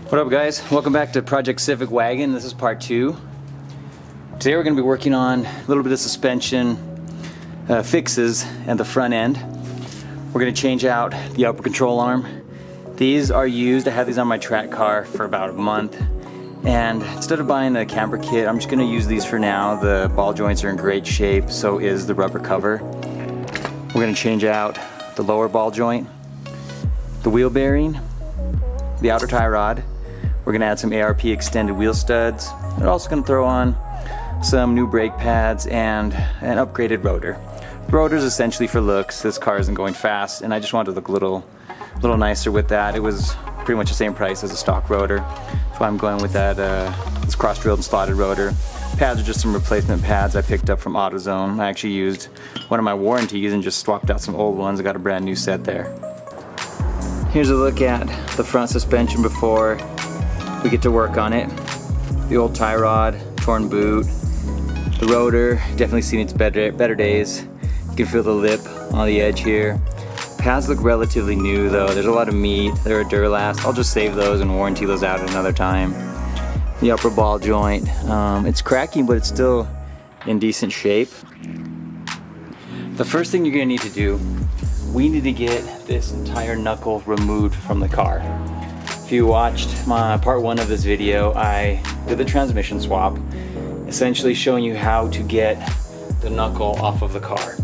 What up, guys? Welcome back to Project Civic Wagon. This is part 2. Today we're going to be working on a little bit of suspension fixes at the front end. We're going to change out the upper control arm. These are used. I had these on my track car for about a month, and instead of buying a camper kit, I'm just going to use these for now. The ball joints are in great shape, so is the rubber cover. We're going to change out the lower ball joint, the wheel bearing, the outer tie rod. We're going to add some ARP extended wheel studs. We're also going to throw on some new brake pads and an upgraded rotor. The rotor is essentially for looks. This car isn't going fast, and I just wanted to look a little nicer with that. It was pretty much the same price as a stock rotor. That's why I'm going with that this cross-drilled and slotted rotor. Pads are just some replacement pads I picked up from AutoZone. I actually used one of my warranties and just swapped out some old ones. I got a brand new set there. Here's a look at the front suspension before we get to work on it. The old tie rod, torn boot, the rotor, definitely seen its better days. You can feel the lip on the edge here. Pads look relatively new though. There's a lot of meat. They're a Duralast. I'll just save those and warranty those out another time. The upper ball joint, it's cracking, but it's still in decent shape. The first thing you're gonna need to do, we need to get this entire knuckle removed from the car. If you watched my part 1 of this video, I did the transmission swap, essentially showing you how to get the knuckle off of the car.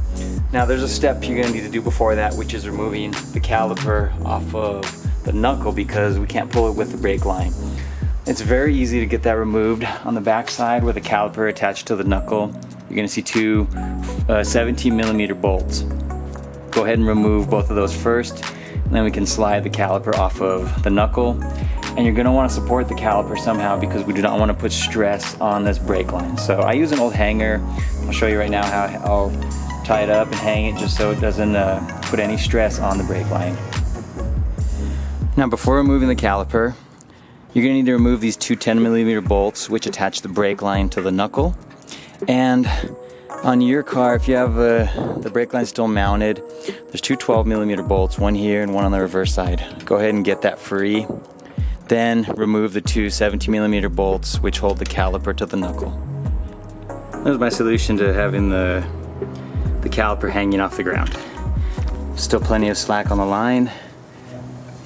Now there's a step you're going to need to do before that, which is removing the caliper off of the knuckle because we can't pull it with the brake line. It's very easy to get that removed. On the back side where the caliper attached to the knuckle, you're going to see two 17mm bolts. Go ahead and remove both of those first. And then we can slide the caliper off of the knuckle. And you're going to want to support the caliper somehow because we do not want to put stress on this brake line. So I use an old hanger. I'll show you right now how I'll tie it up and hang it just so it doesn't put any stress on the brake line. Now before removing the caliper, you're going to need to remove these two 10mm bolts which attach the brake line to the knuckle. And on your car, if you have the brake line still mounted, there's two 12mm bolts, one here and one on the reverse side. Go ahead and get that free. Then remove the two 17mm bolts which hold the caliper to the knuckle. That was my solution to having the caliper hanging off the ground. Still plenty of slack on the line,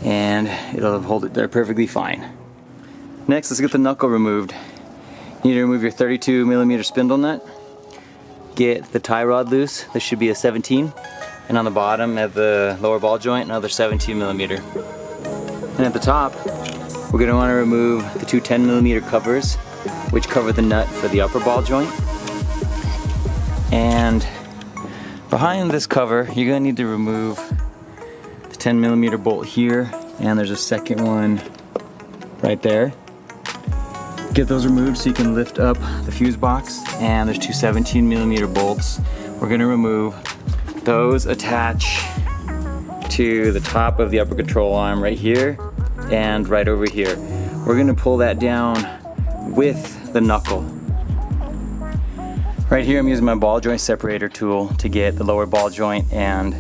and it'll hold it there perfectly fine. Next, let's get the knuckle removed. You need to remove your 32mm spindle nut. Get the tie rod loose. This should be a 17, and on the bottom at the lower ball joint, another 17mm. And at the top, we're going to want to remove the two 10mm covers which cover the nut for the upper ball joint. And behind this cover, you're going to need to remove the 10mm bolt here, and there's a second one right there. Get those removed so you can lift up the fuse box, and there's two 17mm bolts. We're going to remove those, attach to the top of the upper control arm right here and right over here. We're going to pull that down with the knuckle. Right here I'm using my ball joint separator tool to get the lower ball joint and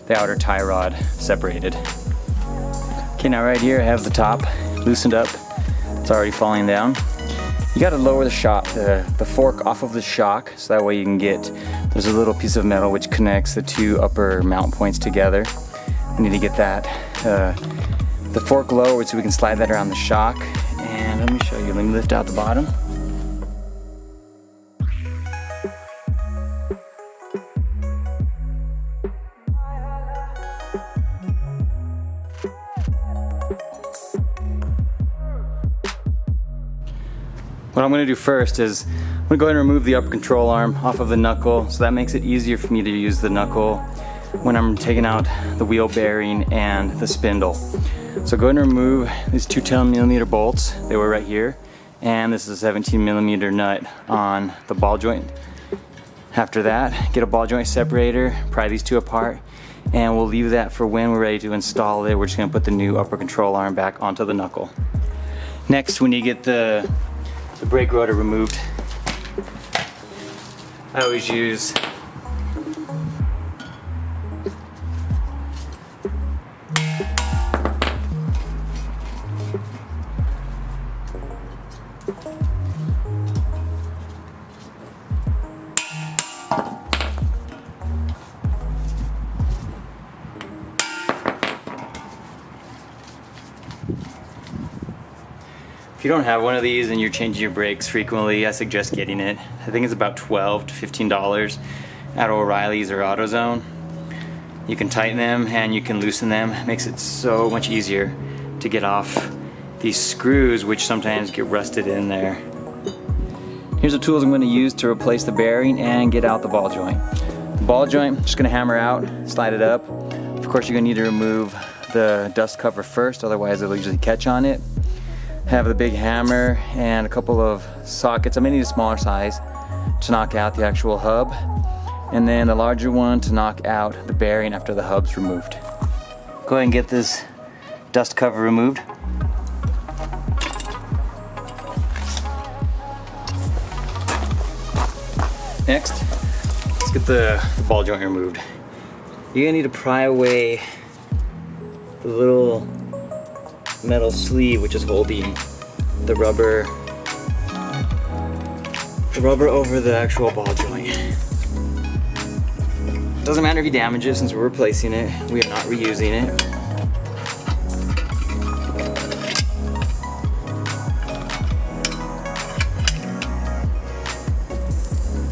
the outer tie rod separated. Okay, now right here I have the top loosened up. It's already falling down. You got to lower the shock, the fork off of the shock, so that way you can get, there's a little piece of metal which connects the two upper mount points together. I need to get that, the fork lowered so we can slide that around the shock. And let me show you, let me lift out the bottom. What I'm going to do first is I'm going to go ahead and remove the upper control arm off of the knuckle, so that makes it easier for me to use the knuckle when I'm taking out the wheel bearing and the spindle. So go ahead and remove these two 10mm bolts. They were right here, and this is a 17mm nut on the ball joint. After that, get a ball joint separator, pry these two apart, and we'll leave that for when we're ready to install it. We're just going to put the new upper control arm back onto the knuckle. Next, we need to get the brake rotor removed. I always use If you don't have one of these and you're changing your brakes frequently, I suggest getting it. I think it's about $12 to $15 at O'Reilly's or AutoZone. You can tighten them and you can loosen them. It makes it so much easier to get off these screws, which sometimes get rusted in there. Here's the tools I'm going to use to replace the bearing and get out the ball joint. The ball joint, I'm just going to hammer out, slide it up. Of course, you're going to need to remove the dust cover first, otherwise it'll usually catch on it. Have the big hammer and a couple of sockets. I'm going to need a smaller size to knock out the actual hub, and then the larger one to knock out the bearing after the hub's removed. Go ahead and get this dust cover removed. Next, let's get the ball joint removed. You're gonna need to pry away the little metal sleeve which is holding the rubber over the actual ball joint. Doesn't matter if you damage it since we're replacing it. We are not reusing it.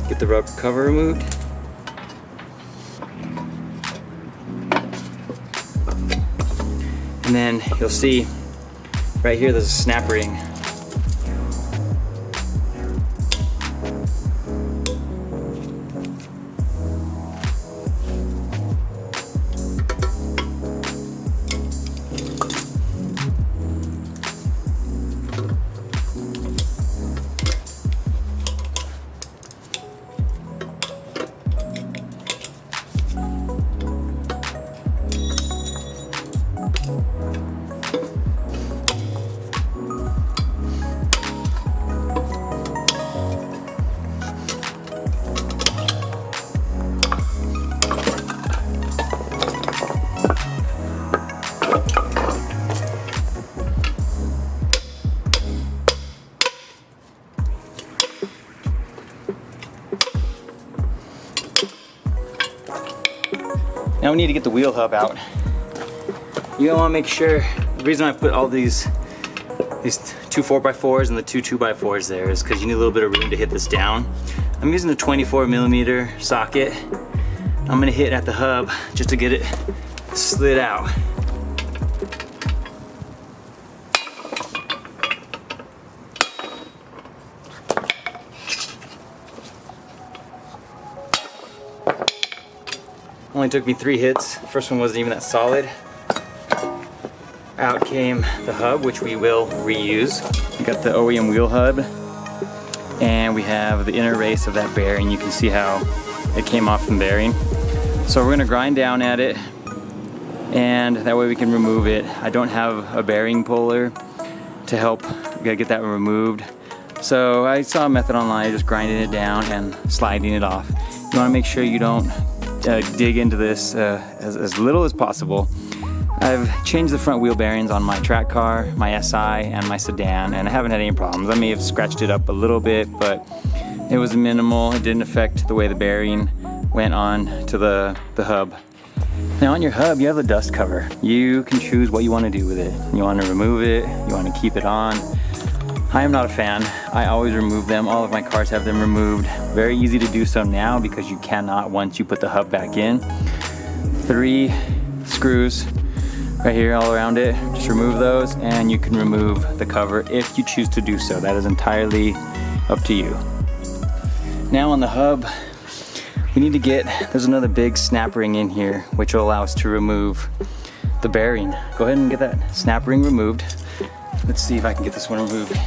Get the rubber cover removed. And then you'll see right here there's a snap ring. Now we need to get the wheel hub out. You want to make sure, the reason I put all these two 4x4s and the two 2x4s there is because you need a little bit of room to hit this down. I'm using the 24mm socket. I'm gonna hit at the hub just to get it slid out. Only took me 3 hits. First one wasn't even that solid. Out came the hub, which we will reuse. We got the OEM wheel hub, and we have the inner race of that bearing. You can see how it came off from the bearing. So we're gonna grind down at it, and that way we can remove it. I don't have a bearing puller to help get that removed. So I saw a method online, just grinding it down and sliding it off. You wanna make sure you don't dig into this as little as possible. I've changed the front wheel bearings on my track car, my SI, and my sedan, and I haven't had any problems. I may have scratched it up a little bit, but it was minimal. It didn't affect the way the bearing went on to the hub. Now on your hub, you have the dust cover. You can choose what you want to do with it. You want to remove it, you want to keep it on. I am not a fan. I always remove them. All of my cars have them removed. Very easy to do so now because you cannot once you put the hub back in. 3 screws right here all around it. Just remove those and you can remove the cover if you choose to do so. That is entirely up to you. Now on the hub, we need to there's another big snap ring in here which will allow us to remove the bearing. Go ahead and get that snap ring removed. Let's see if I can get this one removed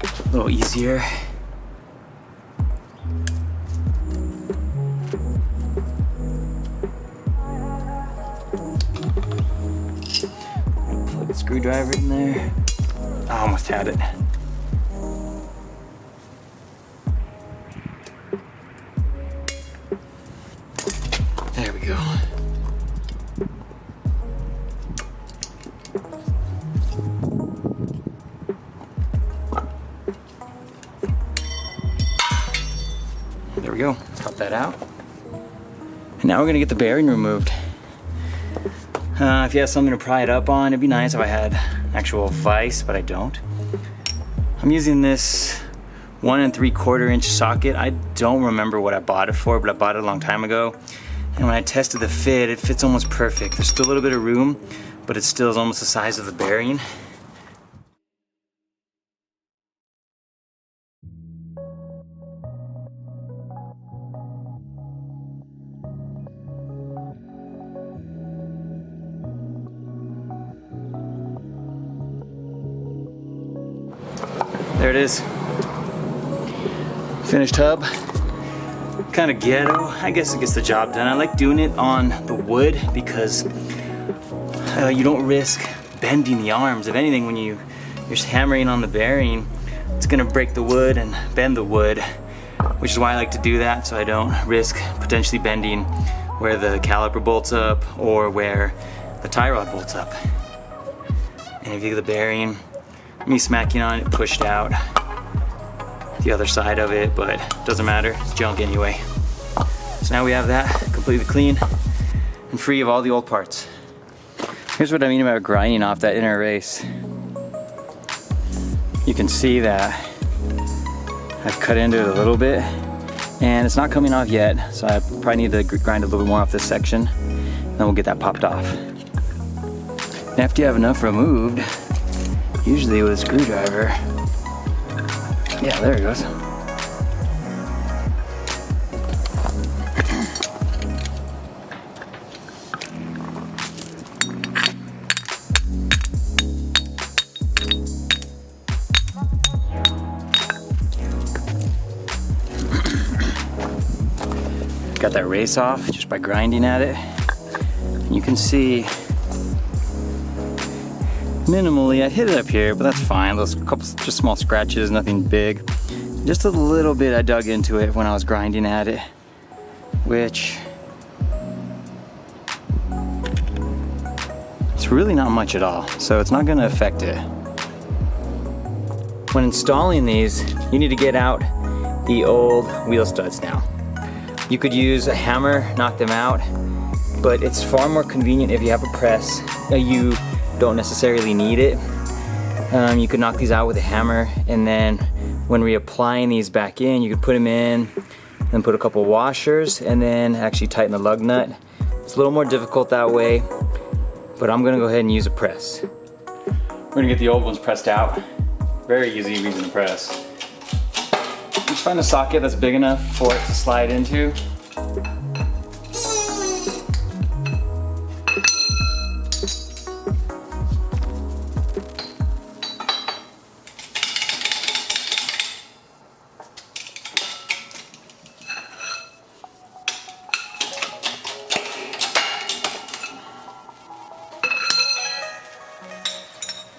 a little easier. Plug the screwdriver in there. I almost had it. There we go. There we go, pop that out. And now we're gonna get the bearing removed. If you have something to pry it up on, it'd be nice if I had actual vise, but I don't. I'm using this 1 3/4 inch socket. I don't remember what I bought it for, but I bought it a long time ago. And when I tested the fit, it fits almost perfect. There's still a little bit of room, but it still is almost the size of the bearing. There it is. Finished hub. Kind of ghetto. I guess it gets the job done. I like doing it on the wood because you don't risk bending the arms. If anything, when you're hammering on the bearing, it's gonna break the wood and bend the wood, which is why I like to do that, so I don't risk potentially bending where the caliper bolts up or where the tie rod bolts up. And if you get the bearing, me smacking on it pushed out the other side of it, but doesn't matter, it's junk anyway. So now we have that completely clean and free of all the old parts. Here's what I mean about grinding off that inner race. You can see that I've cut into it a little bit and it's not coming off yet, so I probably need to grind a little bit more off this section, then we'll get that popped off. And after you have enough removed, usually with a screwdriver, yeah, there it goes. Got that race off just by grinding at it. You can see minimally, I hit it up here, but that's fine. Those couple just small scratches, nothing big. Just a little bit I dug into it when I was grinding at it, which it's really not much at all, so it's not gonna affect it. When installing these, you need to get out the old wheel studs now. You could use a hammer, knock them out, but it's far more convenient if you have a press. You don't necessarily need it. You could knock these out with a hammer, and then when reapplying these back in, you could put them in and put a couple washers and then actually tighten the lug nut. It's a little more difficult that way, but I'm gonna go ahead and use a press. We're gonna get the old ones pressed out. Very easy using the press. Just find a socket that's big enough for it to slide into.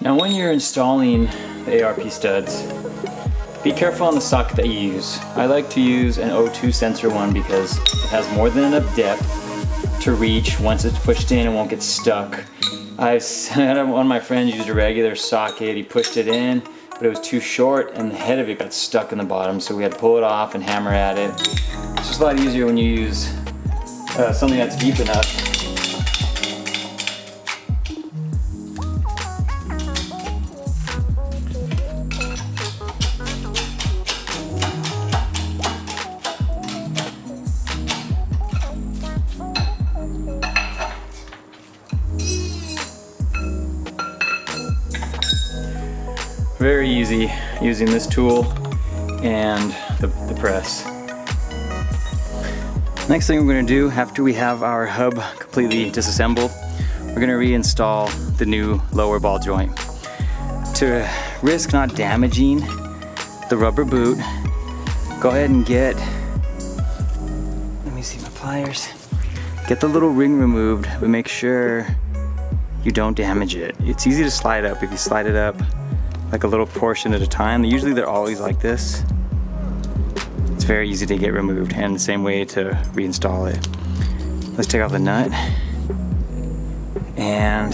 Now when you're installing the ARP studs, be careful on the socket that you use. I like to use an O2 sensor one because it has more than enough depth to reach. Once it's pushed in, it won't get stuck. I've had one of my friends use a regular socket. He pushed it in, but it was too short and the head of it got stuck in the bottom, so we had to pull it off and hammer at it. It's just a lot easier when you use something that's deep enough. Very easy using this tool and the press. Next thing we're going to do after we have our hub completely disassembled, we're going to reinstall the new lower ball joint. To risk not damaging the rubber boot, go ahead and get, let me see my pliers, get the little ring removed, but make sure you don't damage it. It's easy to slide up if you slide it up like a little portion at a time. Usually they're always like this. It's very easy to get removed, and the same way to reinstall it. Let's take off the nut, and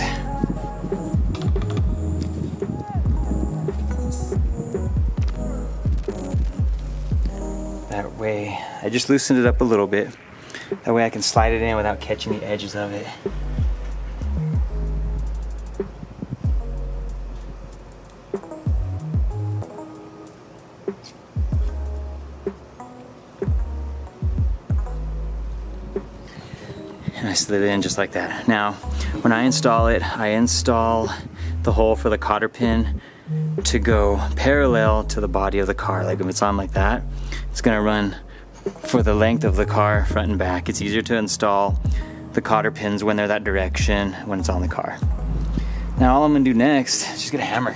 that way, I just loosened it up a little bit. That way I can slide it in without catching the edges of it. slid it in just like that. Now, when I install it, I install the hole for the cotter pin to go parallel to the body of the car. Like if it's on like that, it's gonna run for the length of the car, front and back. It's easier to install the cotter pins when they're that direction when it's on the car. Now all I'm gonna do next is just get a hammer.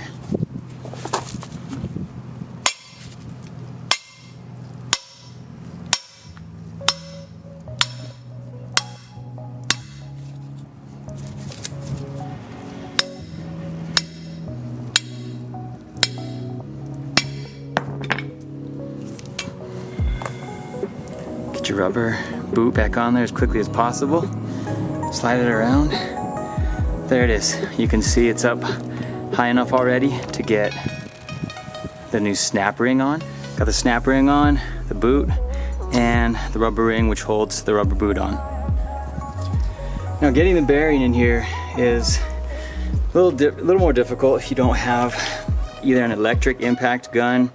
Get your rubber boot back on there as quickly as possible. Slide it around. There it is. You can see it's up high enough already to get the new snap ring on. Got the snap ring on, the boot, and the rubber ring which holds the rubber boot on. Now getting the bearing in here is a little more difficult if you don't have either an electric impact gun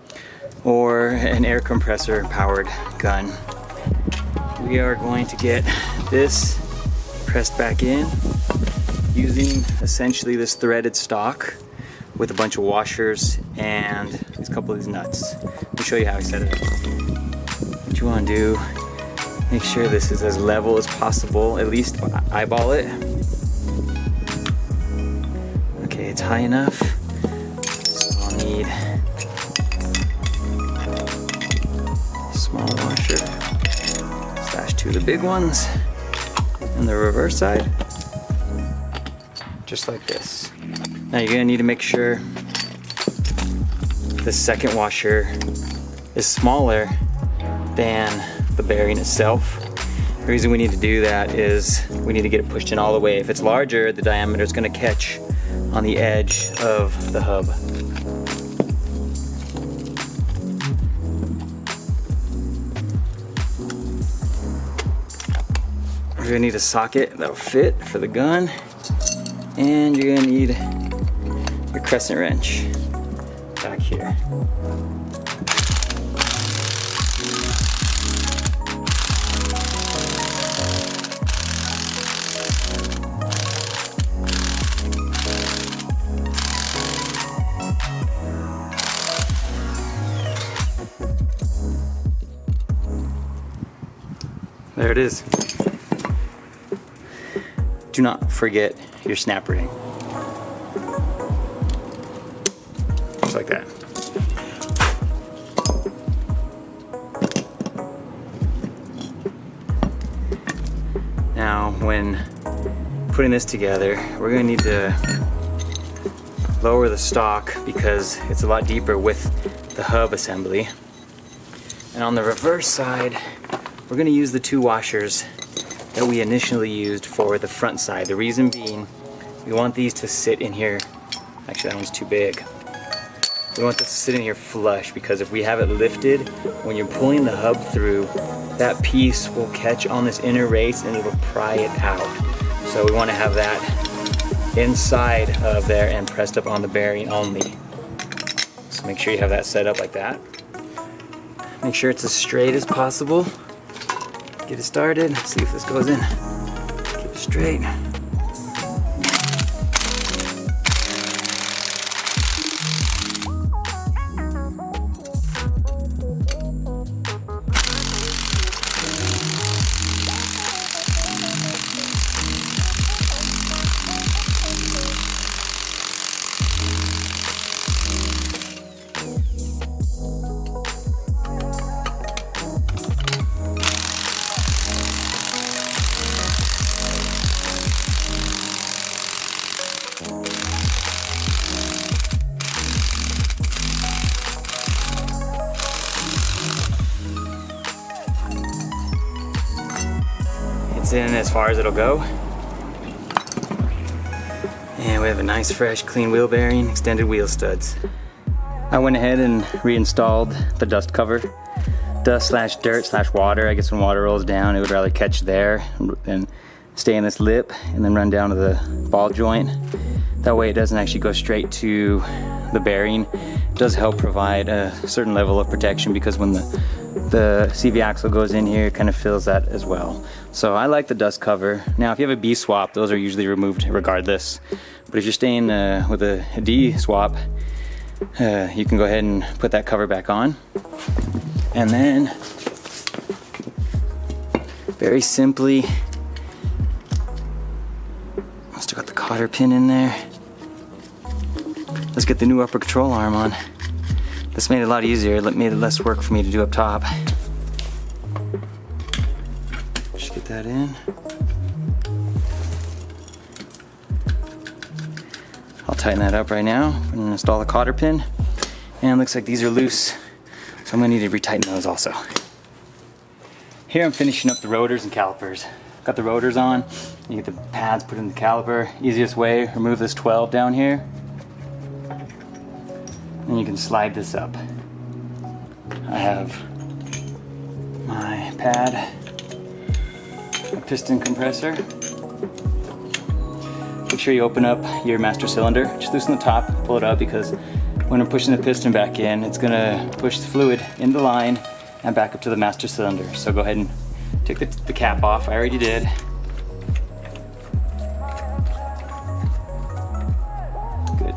or an air compressor powered gun. We are going to get this pressed back in using essentially this threaded stock with a bunch of washers and a couple of these nuts. Let me show you how I set it up. What you want to do, make sure this is as level as possible, at least eyeball it. Okay, it's high enough, so I'll need a small washer. Slash two of the big ones on the reverse side, just like this. Now you're gonna need to make sure the second washer is smaller than the bearing itself. The reason we need to do that is we need to get it pushed in all the way. If it's larger, the diameter is gonna catch on the edge of the hub. You're gonna need a socket that'll fit for the gun, and you're gonna need your crescent wrench back here. There it is. Do not forget your snap ring. Just like that. Now, when putting this together, we're gonna need to lower the stock because it's a lot deeper with the hub assembly. And on the reverse side, we're gonna use the two washers that we initially used for the front side. The reason being, we want these to sit in here. Actually, that one's too big. We want this to sit in here flush because if we have it lifted, when you're pulling the hub through, that piece will catch on this inner race and it'll pry it out. So we want to have that inside of there and pressed up on the bearing only. So make sure you have that set up like that. Make sure it's as straight as possible. Get it started, see if this goes in. Keep it straight. It's in as far as it'll go. And we have a nice fresh clean wheel bearing, extended wheel studs. I went ahead and reinstalled the dust cover. Dust slash dirt slash water. I guess when water rolls down it would rather catch there and stay in this lip and then run down to the ball joint. That way it doesn't actually go straight to the bearing. It does help provide a certain level of protection because when the The CV axle goes in here, it kind of fills that as well. So I like the dust cover. Now if you have a B swap, those are usually removed regardless. But if you're staying with a D swap, you can go ahead and put that cover back on. And then, very simply, I still got the cotter pin in there. Let's get the new upper control arm on. This made it a lot easier. It made it less work for me to do up top. Just get that in. I'll tighten that up right now. I'm gonna install the cotter pin. And it looks like these are loose, so I'm gonna need to retighten those also. Here I'm finishing up the rotors and calipers. Got the rotors on. You get the pads put in the caliper. Easiest way, remove this 12 down here. And you can slide this up. I have my pad, a piston compressor. Make sure you open up your master cylinder. Just loosen the top, pull it up, because when I'm pushing the piston back in, it's gonna push the fluid in the line and back up to the master cylinder. So go ahead and take the cap off. I already did. Good.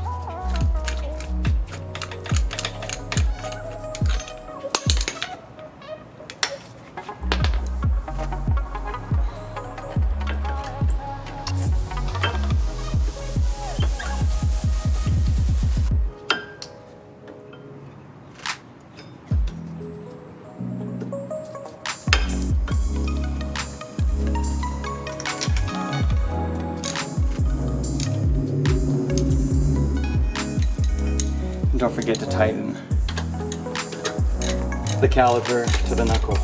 Don't forget to tighten the caliper to the knuckle.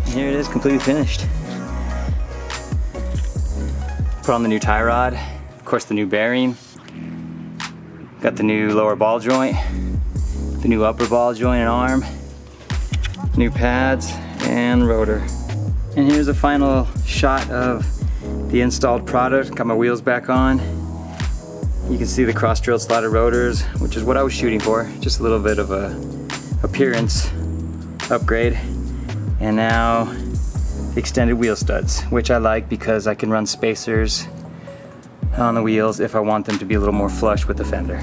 And here it is, completely finished. Put on the new tie rod, of course the new bearing. Got the new lower ball joint, the new upper ball joint and arm, new pads and rotor. And here's a final shot of the installed product. Got my wheels back on. You can see the cross-drilled slotted rotors, which is what I was shooting for. Just a little bit of a appearance upgrade. And now the extended wheel studs, which I like because I can run spacers on the wheels if I want them to be a little more flush with the fender.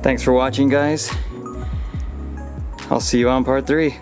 Thanks for watching, guys. I'll see you on part 3.